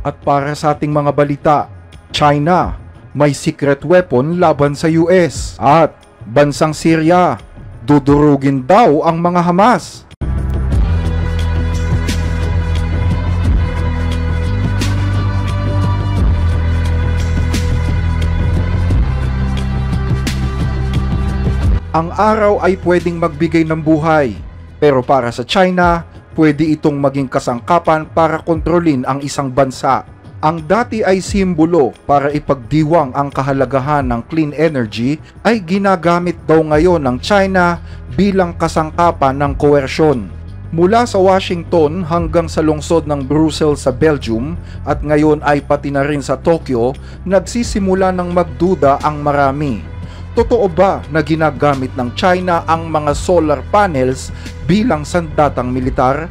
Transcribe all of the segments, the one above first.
At para sa ating mga balita, China, may secret weapon laban sa US. At bansang Syria, dudurugin daw ang mga Hamas. Ang araw ay pwedeng magbigay ng buhay, pero para sa China, pwede itong maging kasangkapan para kontrolin ang isang bansa. Ang dati ay simbolo para ipagdiwang ang kahalagahan ng clean energy ay ginagamit daw ngayon ng China bilang kasangkapan ng koersyon. Mula sa Washington hanggang sa lungsod ng Brussels sa Belgium at ngayon ay pati na rin sa Tokyo, nagsisimula ng magduda ang marami. Totoo ba na ginagamit ng China ang mga solar panels bilang sandatang militar?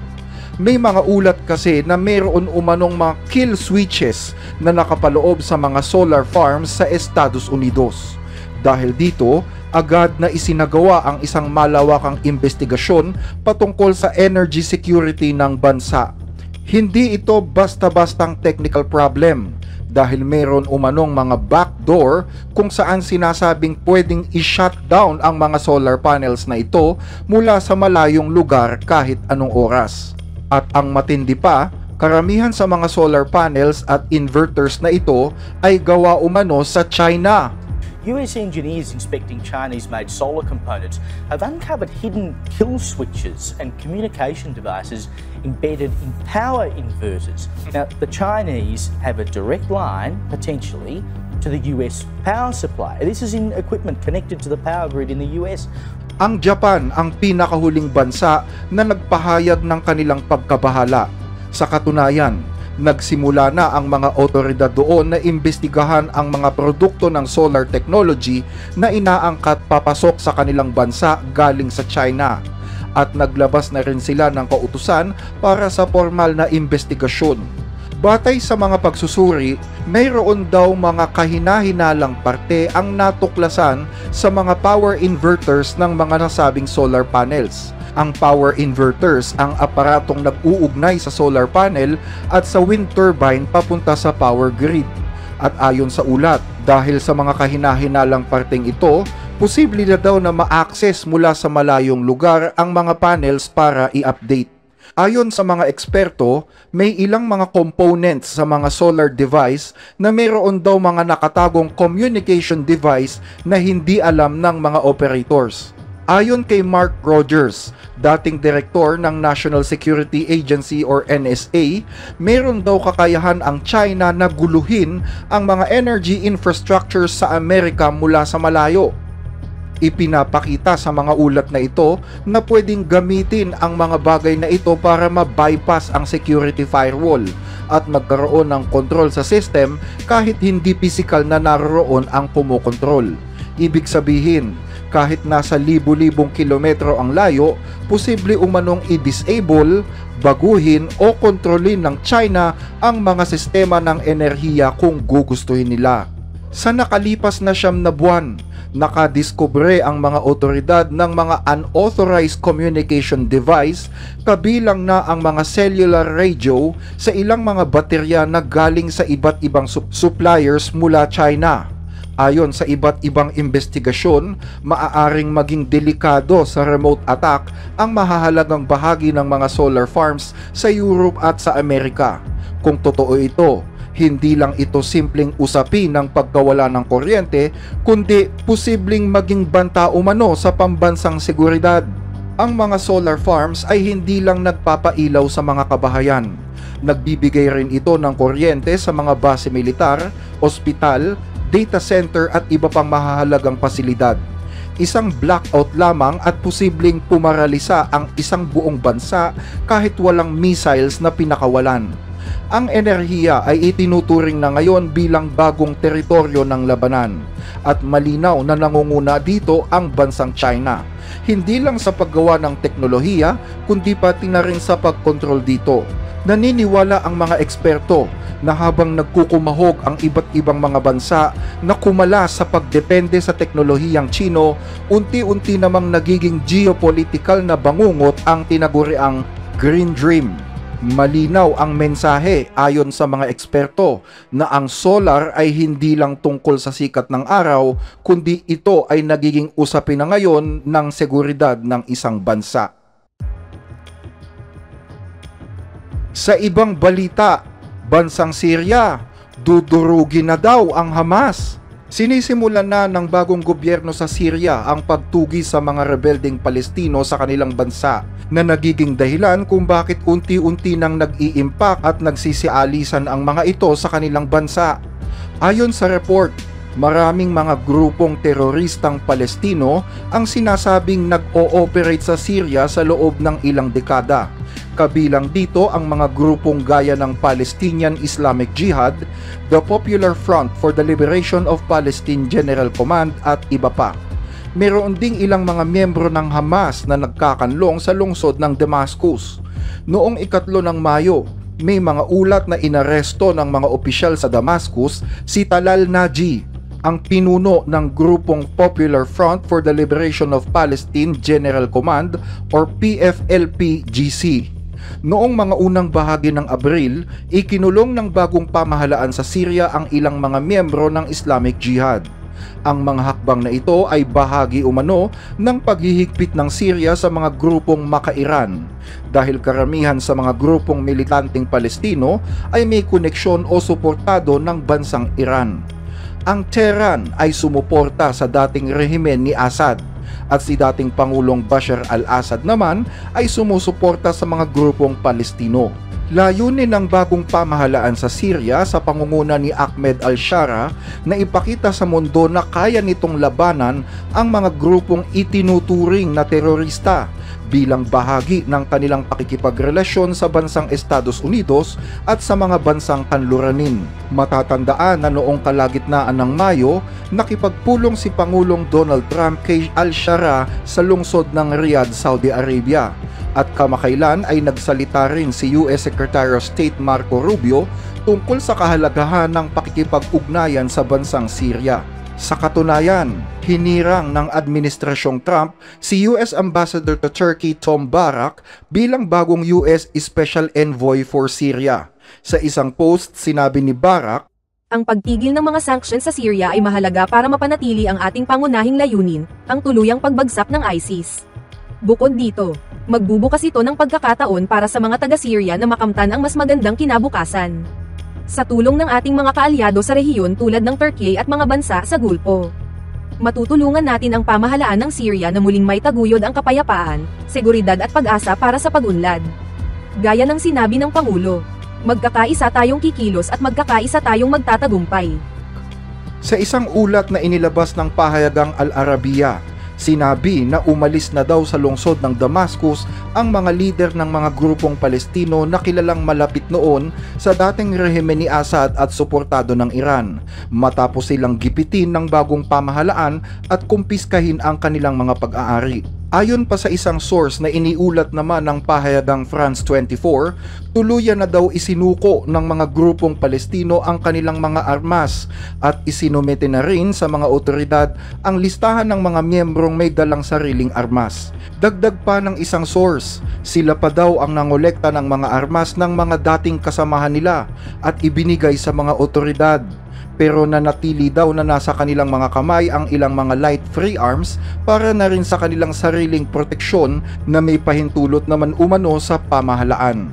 May mga ulat kasi na mayroon umanong mga kill switches na nakapaloob sa mga solar farms sa Estados Unidos. Dahil dito, agad na isinagawa ang isang malawakang investigasyon patungkol sa energy security ng bansa. Hindi ito basta-bastang technical problem, dahil mayroon umanong mga backdoor kung saan sinasabing pwedeng i-shutdown ang mga solar panels na ito mula sa malayong lugar kahit anong oras. At ang matindi pa, karamihan sa mga solar panels at inverters na ito ay gawa umano sa China. US engineers inspecting Chinese-made solar components have uncovered hidden kill switches and communication devices embedded in power inverters. Now, the Chinese have a direct line, potentially, to the US power supply. This is in equipment connected to the power grid in the US. Ang Japan ang pinakahuling bansa na nagpahayag ng kanilang pagkabahala. Sa katunayan, nagsimula na ang mga otoridad doon na imbestigahan ang mga produkto ng solar technology na inaangkat papasok sa kanilang bansa galing sa China. At naglabas na rin sila ng kautusan para sa formal na investigasyon. Batay sa mga pagsusuri, mayroon daw mga kahina-hinalang parte ang natuklasan sa mga power inverters ng mga nasabing solar panels. Ang power inverters ang aparatong nag-uugnay sa solar panel at sa wind turbine papunta sa power grid. At ayon sa ulat, dahil sa mga kahina-hinalang parteng ito, posible na daw na ma-access mula sa malayong lugar ang mga panels para i-update. Ayon sa mga eksperto, may ilang mga components sa mga solar device na mayroon daw mga nakatagong communication device na hindi alam ng mga operators. Ayon kay Mark Rogers, dating direktor ng National Security Agency or NSA, mayroon daw kakayahan ang China na guluhin ang mga energy infrastructure sa Amerika mula sa malayo. Ipinapakita sa mga ulat na ito na pwedeng gamitin ang mga bagay na ito para ma-bypass ang security firewall at magkaroon ng control sa system kahit hindi physical na naroon ang kumokontrol. Ibig sabihin, kahit nasa libu-libong kilometro ang layo, posible umanong i-disable, baguhin o kontrolin ng China ang mga sistema ng enerhiya kung gugustuhin nila. Sa nakalipas na 9 na buwan, nakadiskubre ang mga otoridad ng mga unauthorized communication device, kabilang na ang mga cellular radio sa ilang mga baterya na galing sa iba't ibang suppliers mula China. Ayon sa iba't ibang investigasyon, maaaring maging delikado sa remote attack ang mahahalagang bahagi ng mga solar farms sa Europe at sa Amerika. Kung totoo ito, hindi lang ito simpleng usapin ng pagkawala ng kuryente, kundi posibleng maging banta umano sa pambansang seguridad. Ang mga solar farms ay hindi lang nagpapailaw sa mga kabahayan. Nagbibigay rin ito ng kuryente sa mga base militar, ospital, data center at iba pang mahahalagang pasilidad. Isang blackout lamang at posibleng pumaralisa ang isang buong bansa kahit walang missiles na pinakawalan. Ang enerhiya ay itinuturing na ngayon bilang bagong teritoryo ng labanan at malinaw na nangunguna dito ang bansang China. Hindi lang sa paggawa ng teknolohiya kundi pati na rin sa pagkontrol dito. Naniniwala ang mga eksperto na habang nagkukumahog ang iba't ibang mga bansa na kumala sa pagdepende sa teknolohiyang Chino, unti-unti namang nagiging geopolitical na bangungot ang tinaguriang Green Dream. Malinaw ang mensahe ayon sa mga eksperto na ang solar ay hindi lang tungkol sa sikat ng araw, kundi ito ay nagiging usapin na ngayon ng seguridad ng isang bansa. Sa ibang balita, bansang Syria, dudurugin na daw ang Hamas. Sinisimulan na ng bagong gobyerno sa Syria ang pagtugi sa mga rebeldeng Palestino sa kanilang bansa na nagiging dahilan kung bakit unti-unti nang nag-iimpak at nagsisialisan ang mga ito sa kanilang bansa. Ayon sa report, maraming mga grupong teroristang Palestino ang sinasabing nag-ooperate sa Syria sa loob ng ilang dekada. Kabilang dito ang mga grupong gaya ng Palestinian Islamic Jihad, the Popular Front for the Liberation of Palestine General Command at iba pa. Meron ding ilang mga miyembro ng Hamas na nagkakanlong sa lungsod ng Damascus. Noong 3 ng Mayo, may mga ulat na inaresto ng mga opisyal sa Damascus si Talal Naji, ang pinuno ng grupong Popular Front for the Liberation of Palestine General Command or PFLP-GC. Noong mga unang bahagi ng Abril, ikinulong ng bagong pamahalaan sa Syria ang ilang mga miyembro ng Islamic Jihad. Ang mga hakbang na ito ay bahagi umano ng paghihigpit ng Syria sa mga grupong maka-Iran dahil karamihan sa mga grupong militanteng Palestino ay may koneksyon o suportado ng bansang Iran. Ang Tehran ay sumuporta sa dating rehimen ni Assad at si dating Pangulong Bashar al-Assad naman ay sumusuporta sa mga grupong Palestino. Layunin ng bagong pamahalaan sa Syria sa pangunguna ni Ahmed al-Shara na ipakita sa mundo na kaya nitong labanan ang mga grupong itinuturing na terorista bilang bahagi ng kanilang pakikipagrelasyon sa bansang Estados Unidos at sa mga bansang kanluranin. Matatandaan na noong kalagitnaan ng Mayo, nakipagpulong si Pangulong Donald Trump kay al-Shara sa lungsod ng Riyadh, Saudi Arabia. At kamakailan ay nagsalita rin si US Secretary of State Marco Rubio tungkol sa kahalagahan ng pakikipag-ugnayan sa bansang Syria. Sa katunayan, hinirang ng Administrasyong Trump si US Ambassador to Turkey Tom Barak bilang bagong US Special Envoy for Syria. Sa isang post, sinabi ni Barak, "Ang pagtigil ng mga sanctions sa Syria ay mahalaga para mapanatili ang ating pangunahing layunin, ang tuluyang pagbagsak ng ISIS. Bukod dito, magbubukas ito ng pagkakataon para sa mga taga-Syria na makamtan ang mas magandang kinabukasan. Sa tulong ng ating mga kaalyado sa rehiyon tulad ng Turkey at mga bansa sa Gulpo, matutulungan natin ang pamahalaan ng Syria na muling may taguyod ang kapayapaan, seguridad at pag-asa para sa pag-unlad." Gaya ng sinabi ng Pangulo, "Magkakaisa tayong kikilos at magkakaisa tayong magtatagumpay." Sa isang ulat na inilabas ng pahayagang Al Arabiya, sinabi na umalis na daw sa lungsod ng Damascus ang mga lider ng mga grupong Palestino na kilalang malapit noon sa dating rehimen ni Assad at suportado ng Iran, matapos silang gipitin ng bagong pamahalaan at kumpiskahin ang kanilang mga pag-aari. Ayon pa sa isang source na iniulat naman ng pahayagang France 24, tuluyan na daw isinuko ng mga grupong Palestino ang kanilang mga armas at isinumite na rin sa mga otoridad ang listahan ng mga miyembrong may dalang sariling armas. Dagdag pa ng isang source, sila pa daw ang nangolekta ng mga armas ng mga dating kasamahan nila at ibinigay sa mga otoridad. Pero nanatili daw na nasa kanilang mga kamay ang ilang mga light free arms para na rin sa kanilang sariling proteksyon na may pahintulot naman umano sa pamahalaan.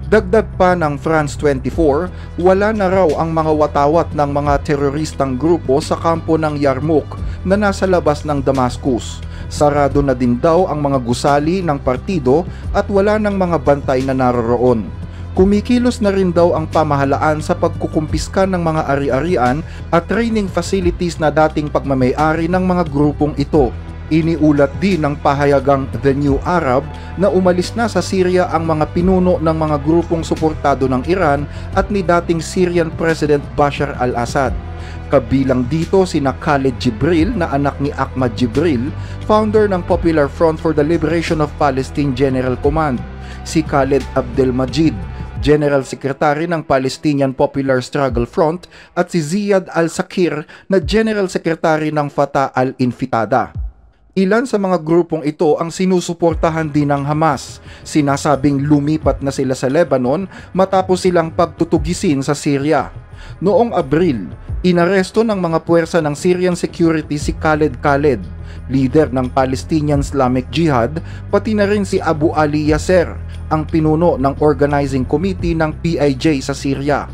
Dagdag pa ng France 24, wala na raw ang mga watawat ng mga teroristang grupo sa kampo ng Yarmouk na nasa labas ng Damascus. Sarado na din daw ang mga gusali ng partido at wala ng mga bantay na naroroon. Kumikilos na rin daw ang pamahalaan sa pagkukumpiska ng mga ari-arian at training facilities na dating pagmamay-ari ng mga grupong ito. Iniulat din ng pahayagang The New Arab na umalis na sa Syria ang mga pinuno ng mga grupong suportado ng Iran at ni dating Syrian President Bashar al-Assad. Kabilang dito sina Khaled Jibril na anak ni Ahmad Jibril, founder ng Popular Front for the Liberation of Palestine General Command, si Khaled Abdelmajid, General Secretary ng Palestinian Popular Struggle Front at si Ziyad al-Sakir na General Secretary ng Fatah al-Intifada. Ilan sa mga grupong ito ang sinusuportahan din ng Hamas. Sinasabing lumipat na sila sa Lebanon matapos silang pagtutugisin sa Syria. Noong Abril, inaresto ng mga puwersa ng Syrian Security si Khaled Khaled, leader ng Palestinian Islamic Jihad, pati na rin si Abu Ali Yasser, ang pinuno ng organizing committee ng PIJ sa Syria.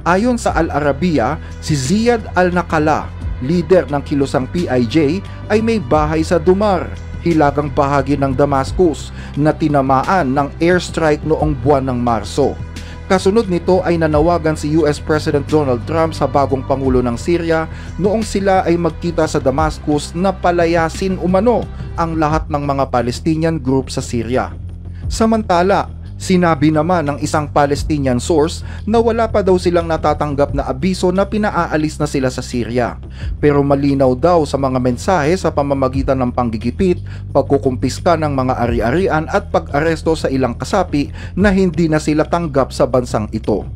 Ayon sa Al Arabiya, si Ziyad al-Naqala, leader ng kilusang PIJ, ay may bahay sa Dumar, hilagang bahagi ng Damascus, na tinamaan ng airstrike noong buwan ng Marso. Kasunod nito ay nanawagan si US President Donald Trump sa bagong Pangulo ng Syria noong sila ay magkita sa Damascus na palayasin umano ang lahat ng mga Palestinian group sa Syria. Samantala, sinabi naman ng isang Palestinian source na wala pa daw silang natatanggap na abiso na pinaalis na sila sa Syria. Pero malinaw daw sa mga mensahe sa pamamagitan ng panggigipit, pagkukumpiska ng mga ari-arian at pag-aresto sa ilang kasapi na hindi na sila tanggap sa bansang ito.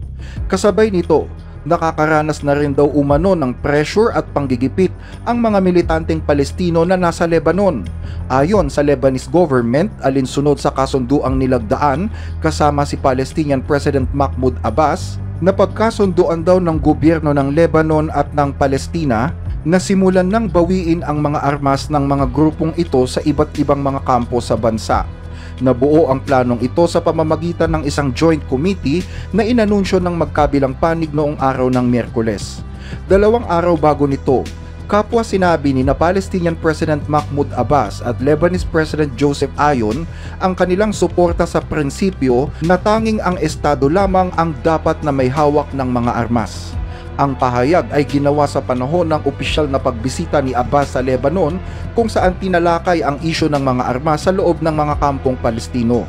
Kasabay nito, nakakaranas na rin daw umano ng pressure at panggigipit ang mga militanteng Palestino na nasa Lebanon. Ayon sa Lebanese government, alinsunod sa kasunduang nilagdaan kasama si Palestinian President Mahmoud Abbas, na pagkasunduan daw ng gobyerno ng Lebanon at ng Palestina na simulan nang bawiin ang mga armas ng mga grupong ito sa iba't ibang mga kampo sa bansa. Nabuo ang planong ito sa pamamagitan ng isang joint committee na inanunsyo ng magkabilang panig noong araw ng Miyerkules. 2 araw bago nito, kapwa sinabi ni na Palestinian President Mahmoud Abbas at Lebanese President Joseph Aoun ang kanilang suporta sa prinsipyo na tanging ang estado lamang ang dapat na may hawak ng mga armas. Ang pahayag ay ginawa sa panahon ng opisyal na pagbisita ni Abbas sa Lebanon kung saan tinalakay ang isyu ng mga armas sa loob ng mga kampong Palestino.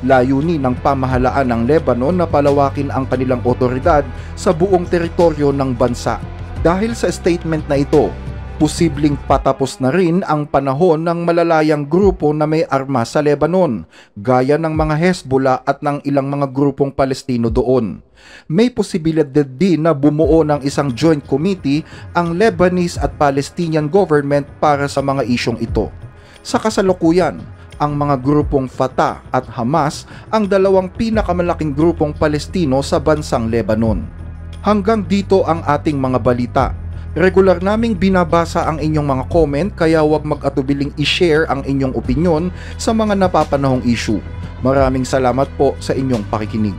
Layunin ng pamahalaan ng Lebanon na palawakin ang kanilang otoridad sa buong teritoryo ng bansa. Dahil sa statement na ito, posibleng patapos na rin ang panahon ng malalayang grupo na may armas sa Lebanon, gaya ng mga Hezbollah at ng ilang mga grupong Palestino doon. May posibilidad din na bumuo ng isang joint committee ang Lebanese at Palestinian government para sa mga isyong ito. Sa kasalukuyan, ang mga grupong Fatah at Hamas ang dalawang pinakamalaking grupong Palestino sa bansang Lebanon. Hanggang dito ang ating mga balita. Regular naming binabasa ang inyong mga comment, kaya huwag mag-atubiling i-share ang inyong opinyon sa mga napapanahong issue. Maraming salamat po sa inyong pakikinig.